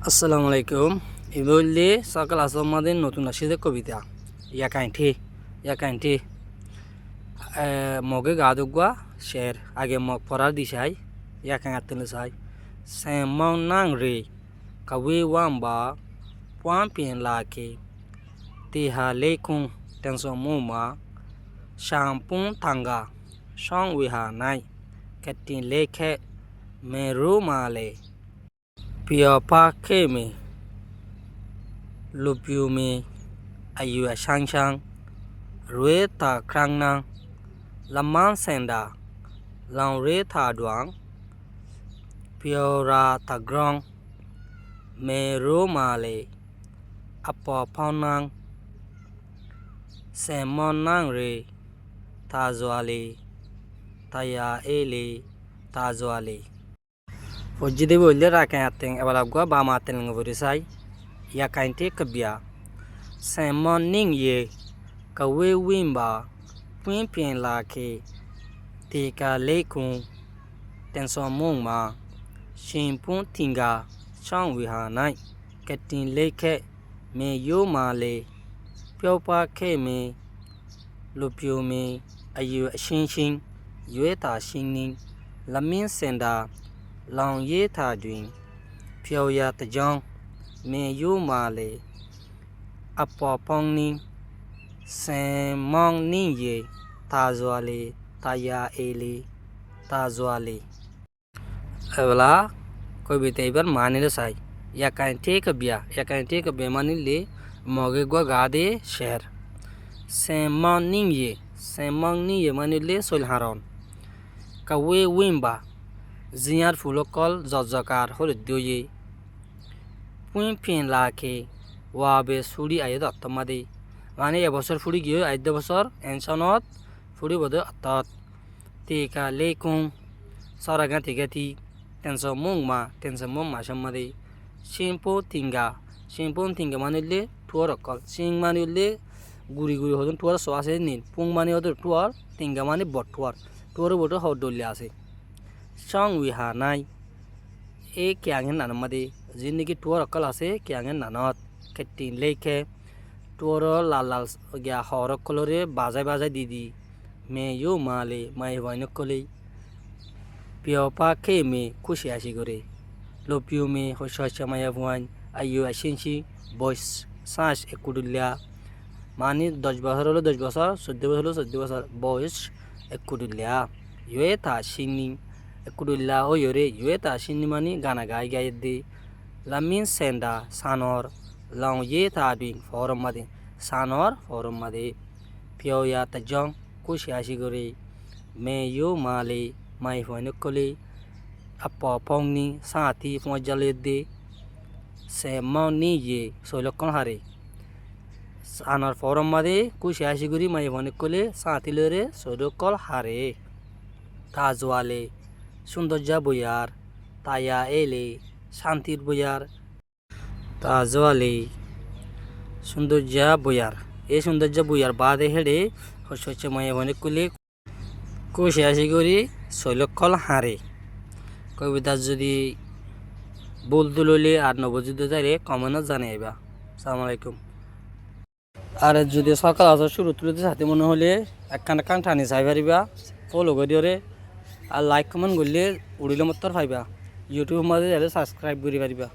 আসসালামু আলাইকুম ইবুল্লি সকাল আসমাদের নতুন আসিদের কবিতা ইয়াকাইনটি মগে গাদুগা শের আগে মগ পড়ার দিশাই ইয়াকাই আত্মলে সাই সেমং নাং রে কাওয়ে ওয়াম্বা পুয়ান পিন লাকে তিহা লেকুং টেনসন মুমা শামপুং থাঙ্গা সং উইহা নাই কেটিন লেখে মেরু মালে Piopa keme lupiume ayu shang rueta krangna lamang senda long reta duang piora tagrong me romale apo paunang semon nang re tazwale taya ele tazwale Fojide boleh rakyat ateng ebalap gua bama ateng ngoborisai ya kainte kebia semon ning ye kawe wimba pimpin lake tika lekung tenson mong ma shimpun tinga chang wiha nai ketin leke me yo ma le pyopa ke me lupyo me ayu shin yueta shinning lamin senda Long ye ta doing Pio ya the jong me you male Apo pong ning Sem mong ning ye Tazwale Taya ele Tazwale Evla Koi bite ibar mani le sai Ya kain take a bia Ya kain take a bemani le Moge gua gade share Sem mong ning ye Sem mong ning ye mani le sol haron Kawe wimba Zinyar fulokol zazakar holidoye Pumpin lake Wabe suri ayat atamade Mane ebosor furi giyo ayat bosor ensonot furi bodo atat Tika lekung Saragan tigati Tenso mong ma shamade Shimpo tinga manile tuarokol Sing manile guri hodun tuar soase nin Pung mani odur tuar tinga mani bot tuar Tuaru bodo hodolya ase Song wiha nai kyangin nanamade Zindagi tuar akal ase kyangin nanot Ketin leke Tuaro lalal gya horok kolore bazai didi Me yo male mai vainokole Piopa ke me kushi ashigore Lopio me hosha maya vuan Ayu ashinshi boys Sash ekudulya Mani 10 বছর হলো 10 বছর 14 বছর হলো 14 বছর boys ekudulya Yueta shini Ekudullah o yore yueta shinimani gana gai de lamin senda sanor long ye ta doing forum made sanor forum made pio ya tajong kushashi gore me yo male mai hoinokole apo pongni sati fonjale de se moni ye solokon hare sanor forum made kushashi gori mai hoinokole sati lore solokol hare tajwale Sundorja boyar Taya ele Shantir boyar Tajwale Sundorja boyar E Sundorja boyar bade hede Hoshoche maya honikule Koshe ashigori Solokol hare Kobita jodi Boldulole ar nobojiddo jare Comment janaiba Assalamualaikum আর যদি সকাল আসা শুরু তুলতে সাথে মনে হলে একখানা কান টানি চাই পারিবা ফলো করিওরে আর লাইক কমেন্ট করলে উড়িলে মত পাইবা ইউটিউব মাঝে সাবস্ক্রাইব করি পারিবা